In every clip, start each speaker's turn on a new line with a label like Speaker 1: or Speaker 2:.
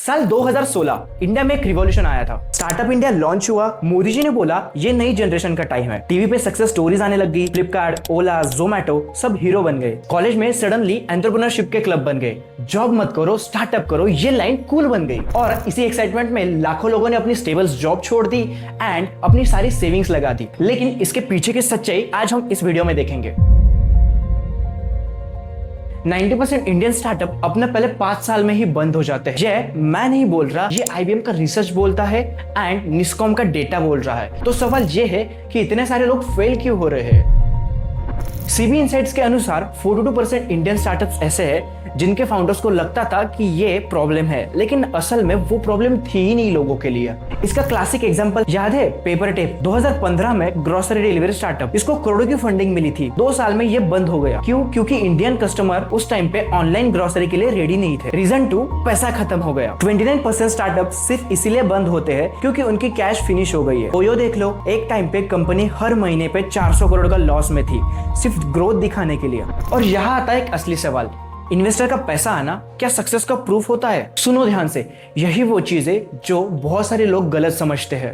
Speaker 1: साल 2016 इंडिया में एक रिवॉल्यूशन आया था। स्टार्टअप इंडिया लॉन्च हुआ। मोदी जी ने बोला ये नई जनरेशन का टाइम है। टीवी पे सक्सेस स्टोरीज आने लग गई। फ्लिपकार्ट, ओला, जोमैटो सब हीरो बन गए। कॉलेज में सडनली एंटरप्रेन्योरशिप के क्लब बन गए। जॉब मत करो, स्टार्टअप करो, ये लाइन कूल बन गई। और इसी एक्साइटमेंट में लाखों लोगों ने अपनी स्टेबल जॉब छोड़ दी एंड अपनी सारी सेविंग्स लगा दी। लेकिन इसके पीछे की सच्चाई आज हम इस वीडियो में देखेंगे। 90% इंडियन स्टार्टअप अपने पहले 5 साल में ही बंद हो जाते हैं। ये मैं नहीं बोल रहा, ये IBM का रिसर्च बोलता है एंड निस्कॉम का डेटा बोल रहा है। तो सवाल ये है कि इतने सारे लोग फेल क्यों हो रहे हैं? CB इनसाइट्स के अनुसार 42% इंडियन स्टार्टअप्स ऐसे हैं जिनके फाउंडर्स को लगता था कि ये प्रॉब्लम है, लेकिन असल में वो प्रॉब्लम थी ही नहीं लोगों के लिए। इसका क्लासिक एग्जांपल याद है? Paper tape. 2015 में ग्रोसरी डिलीवरी स्टार्टअप, इसको करोड़ों की फंडिंग मिली थी। 2 साल में ये बंद हो गया। क्यों? क्योंकि इंडियन कस्टमर उस टाइम पे ऑनलाइन ग्रोसरी के लिए रेडी नहीं थे। रीजन 2, पैसा खत्म हो गया। 29% स्टार्टअप सिर्फ इसीलिए बंद होते हैं क्योंकि उनकी कैश फिनिश हो गई है। ओयो देख लो, एक टाइम पे कंपनी हर महीने पे 400 करोड़ का लॉस में थी, सिर्फ ग्रोथ दिखाने के लिए। और यहाँ आता है एक असली सवाल, इन्वेस्टर का पैसा आना क्या सक्सेस का प्रूफ होता है? सुनो ध्यान से, यही वो चीज है जो बहुत सारे लोग गलत समझते हैं।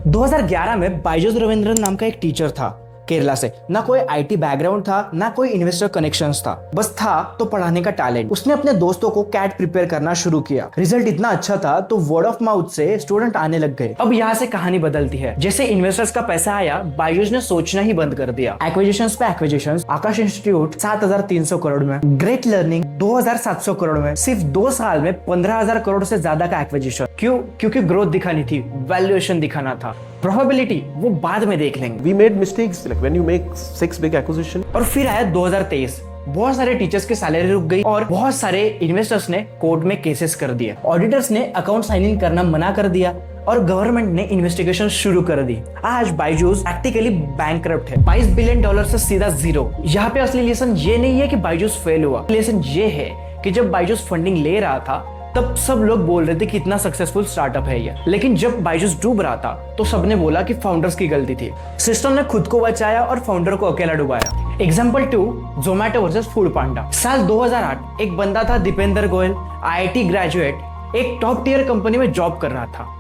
Speaker 1: 2011 में बायजूस रविंद्रन नाम का एक टीचर था केरला से। ना कोई IT बैकग्राउंड था, ना कोई इन्वेस्टर कनेक्शंस था, बस था तो पढ़ाने का टैलेंट। उसने अपने दोस्तों को कैट प्रिपेयर करना शुरू किया। रिजल्ट इतना अच्छा था तो वर्ड ऑफ माउथ से स्टूडेंट आने लग गए। अब यहाँ से कहानी बदलती है। जैसे इन्वेस्टर्स का पैसा आया, बायजूस ने सोचना ही बंद कर दिया। एक्विजिशंस पे एक्विजिशंस, आकाश इंस्टीट्यूट 7,300 करोड़ में, ग्रेट लर्निंग 2,700 करोड़ में, सिर्फ 2 साल में 15,000 करोड़ से ज्यादा का एक्विजिशन। क्यों? क्योंकि ग्रोथ दिखानी थी, वैल्यूएशन दिखाना था। प्रोबेबिलिटी वो बाद में देख लेंगे।
Speaker 2: We made mistakes like when you make 6 big acquisition.
Speaker 1: और फिर आया 2023। बहुत सारे टीचर्स की सैलरी रुक गई और बहुत सारे इन्वेस्टर्स ने कोर्ट में केसेस कर दिए। ऑडिटर्स ने अकाउंट साइन इन करना मना कर दिया और गवर्नमेंट ने इन्वेस्टिगेशन शुरू कर दी। आज बायजूस प्रैक्टिकली बैंकरप्ट है। $22 बिलियन से सीधा जीरो। यहाँ पे असली लेसन ये नहीं है कि बायजूस फेल हुआ। लेसन ये है कि जब बायजूस फंडिंग ले रहा था तब सब लोग बोल रहे थे कि इतना सक्सेसफुल स्टार्टअप है ये, लेकिन जब बायजूस डूब रहा था तो सबने बोला कि फाउंडर्स की गलती थी। सिस्टम ने खुद को बचाया और फाउंडर को अकेला डुबाया। एग्जाम्पल 2, जोमैटो वर्सेस फूड पांडा। साल 2008 एक बंदा था दीपेंद्र गोयल, IIT ग्रेजुएट, एक टॉप टियर कंपनी में जॉब कर रहा था।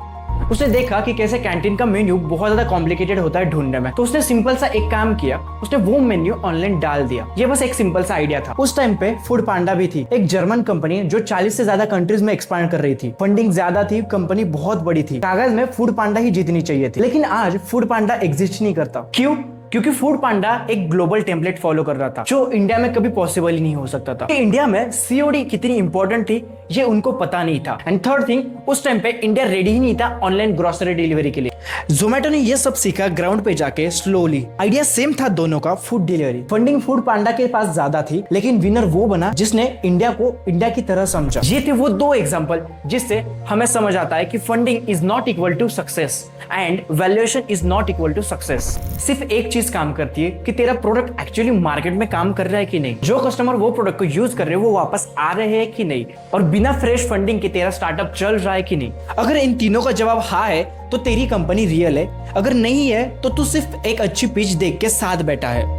Speaker 1: उसने देखा कि कैसे कैंटीन का मेन्यू बहुत ज्यादा कॉम्प्लिकेटेड होता है ढूंढने में, तो उसने सिंपल सा एक काम किया, उसने वो मेन्यू ऑनलाइन डाल दिया। ये बस एक सिंपल सा आइडिया था। उस टाइम पे फूड पांडा भी थी, एक जर्मन कंपनी जो 40 से ज्यादा कंट्रीज में एक्सपांड कर रही थी। फंडिंग ज्यादा थी, कंपनी बहुत बड़ी थी, कागज में फूड पांडा ही जीतनी चाहिए थी। लेकिन आज फूड पांडा एग्जिस्ट नहीं करता। क्यों? क्योंकि फूड पांडा एक ग्लोबल टेम्पलेट फॉलो कर रहा था जो इंडिया में कभी पॉसिबल ही नहीं हो सकता था। इंडिया में COD कितनी इंपॉर्टेंट थी ये उनको पता नहीं था। एंड थर्ड थिंग, उस टाइम पे इंडिया रेडी ही नहीं था ऑनलाइन ग्रोसरी डिलीवरी के लिए। जोमैटो ने ये सब सीखा ग्राउंड पे जाके स्लोली। आइडिया सेम था दोनों का, फूड डिलीवरी। फंडिंग फूड पांडा के पास ज्यादा थी, लेकिन विनर वो बना जिसने इंडिया को इंडिया की तरह समझा। ये थे वो 2 एग्जाम्पल जिससे हमें समझ आता है कि funding is not equal to success and valuation is not equal to success. सिर्फ एक चीज काम करती है कि तेरा प्रोडक्ट एक्चुअली मार्केट में काम कर रहा है कि नहीं, जो कस्टमर वो प्रोडक्ट को यूज कर रहे हैं वो वापस आ रहे हैं कि नहीं, और बिना फ्रेश फंडिंग के तेरा स्टार्टअप चल रहा है कि नहीं। अगर इन तीनों का जवाब हाँ है तो तेरी कंपनी रियल है, अगर नहीं है तो तू सिर्फ एक अच्छी पिच देख के साथ बैठा है।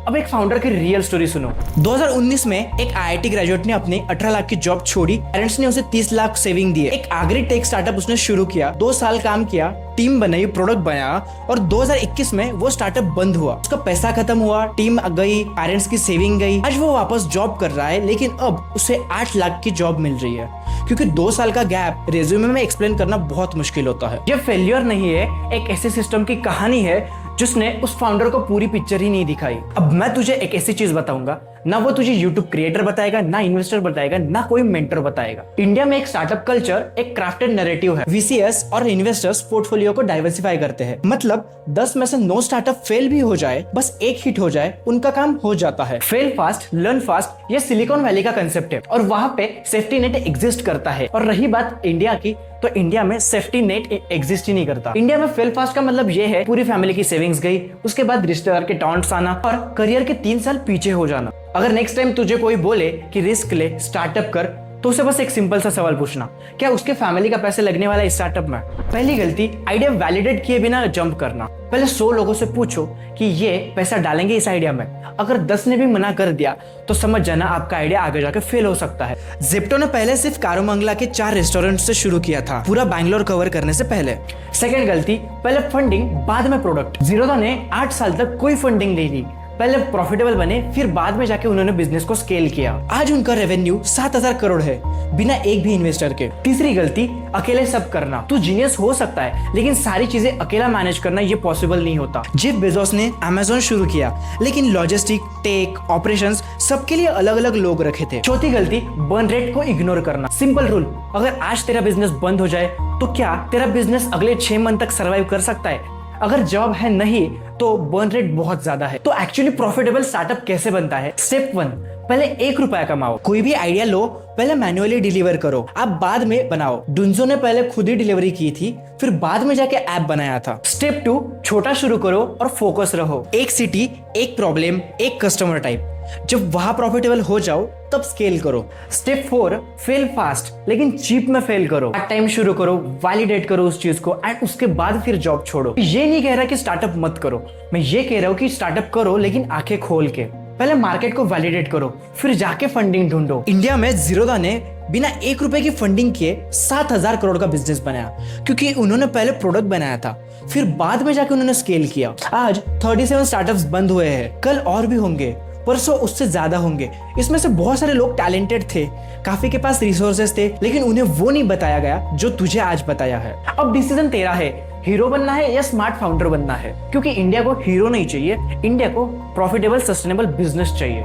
Speaker 1: अब एक फाउंडर की रियल स्टोरी सुनो। 2019 में एक IIT ग्रेजुएट ने अपनी 18 लाख की जॉब छोड़ी। पेरेंट्स ने उसे 30 लाख सेविंग दिए। एक आगरी टेक स्टार्टअप उसने शुरू किया। 2 साल काम किया, टीम बनाई, प्रोडक्ट बनाया और 2021 में वो स्टार्टअप बंद हुआ। उसका पैसा खत्म हुआ, टीम गई, पेरेंट्स की सेविंग गई। आज वो वापस जॉब कर रहा है, लेकिन अब उसे 8 लाख की जॉब मिल रही है। क्योंकि 2 साल का गैप रेज्यूमे में एक्सप्लेन करना बहुत मुश्किल होता है। ये फेल्योर नहीं है, एक ऐसे सिस्टम की कहानी है जिसने उस फाउंडर को पूरी पिक्चर ही नहीं दिखाई। अब मैं तुझे एक ऐसी चीज बताऊंगा, ना वो तुझे यूट्यूब क्रिएटर बताएगा, ना इन्वेस्टर बताएगा, ना कोई मेंटर बताएगा। इंडिया में एक स्टार्टअप कल्चर, एक क्राफ्टेड नैरेटिव है। VCS और इन्वेस्टर्स पोर्टफोलियो को डाइवर्सिफाई करते हैं। मतलब 10 में से 9 स्टार्टअप फेल भी हो जाए, बस एक हिट हो जाए, उनका काम हो जाता है। फेल फास्ट, लर्न फास्ट, ये सिलिकॉन वैली का कंसेप्ट है और वहां पे सेफ्टी नेट एग्जिस्ट करता है। और रही बात इंडिया की, तो इंडिया में सेफ्टी नेट एग्जिस्ट ही नहीं करता। इंडिया में फेल फास्ट का मतलब ये है पूरी फैमिली की सेविंग्स गई, उसके बाद रिश्तेदार के टॉन्ट्स आना और करियर के 3 साल पीछे हो जाना। अगर नेक्स्ट टाइम तुझे कोई बोले कि रिस्क ले, स्टार्टअप कर, तो उसे बस एक सिंपल सा सवाल पूछना, क्या उसके फैमिली का पैसे लगने वाला है इस स्टार्टअप में? पहली गलती, आइडिया वैलिडेट किए बिना जंप करना। पहले 100 लोगों से पूछो कि ये पैसा डालेंगे इस आइडिया में। अगर 10 ने भी मना कर दिया तो समझ जाना आपका आइडिया आगे जाके फेल हो सकता है। ज़ेप्टो ने पहले सिर्फ कारोमंगला के 4 रेस्टोरेंट से शुरू किया था, पूरा बैंगलोर कवर करने से पहले। सेकंड गलती, पहले फंडिंग बाद में प्रोडक्ट। ज़ीरोधा ने 8 साल तक कोई फंडिंग नहीं ली, पहले प्रॉफिटेबल बने, फिर बाद में जाके उन्होंने बिजनेस को स्केल किया। आज उनका रेवेन्यू 7000 करोड़ है, बिना एक भी इन्वेस्टर के। तीसरी गलती, अकेले सब करना। तू जीनियस हो सकता है, लेकिन सारी चीजें अकेला मैनेज करना ये पॉसिबल नहीं होता। जेफ बेजोस ने अमेज़न शुरू किया, लेकिन लॉजिस्टिक, टेक, ऑपरेशंस सबके लिए अलग अलग लोग रखे थे। चौथी गलती, बर्न रेट को इग्नोर करना। सिंपल रूल, अगर आज तेरा बिजनेस बंद हो जाए तो क्या तेरा बिजनेस अगले 6 मंथ तक सर्वाइव कर सकता है? अगर जॉब है नहीं तो बर्न रेट बहुत ज्यादा है। तो एक्चुअली प्रॉफिटेबल स्टार्टअप कैसे बनता है? स्टेप 1, पहले 1 रुपया कमाओ। कोई भी आइडिया लो, पहले मैन्युअली डिलीवर करो, आप बाद में बनाओ। डुंजो ने पहले खुद ही डिलीवरी की थी, फिर बाद में जाके ऐप बनाया था। स्टेप 2, छोटा शुरू करो और फोकस रहो। एक सिटी, एक प्रॉब्लम, एक कस्टमर टाइप। जब वहां प्रॉफिटेबल हो जाओ तब स्केल करो। स्टेप 4, फेल फास्ट लेकिन चीप में फेल करो। पार्ट टाइम शुरू करो, वैलिडेट करो उस चीज को एंड उसके बाद फिर जॉब छोड़ो। ये नहीं कह रहा कि स्टार्टअप मत करो, मैं ये कह रहा हूँ कि स्टार्टअप करो लेकिन आंखें खोल के। पहले मार्केट को वैलिडेट करो, फिर जाके फंडिंग ढूंढो। इंडिया में ज़ीरोधा ने बिना 1 रुपए की फंडिंग किए 7000 करोड़ का बिजनेस बनाया, क्योंकि उन्होंने पहले प्रोडक्ट बनाया था, फिर बाद में जाके उन्होंने स्केल किया। आज 37 स्टार्टअप्स बंद हुए हैं, कल और भी होंगे, परसों उससे ज्यादा होंगे। इसमें से बहुत सारे लोग टैलेंटेड थे, काफी के पास रिसोर्सेज थे, लेकिन उन्हें वो नहीं बताया गया जो तुझे आज बताया है। अब डिसीजन तेरा है, हीरो बनना है या स्मार्ट फाउंडर बनना है, क्योंकि इंडिया को हीरो नहीं चाहिए, इंडिया को प्रॉफिटेबल सस्टेनेबल बिजनेस चाहिए।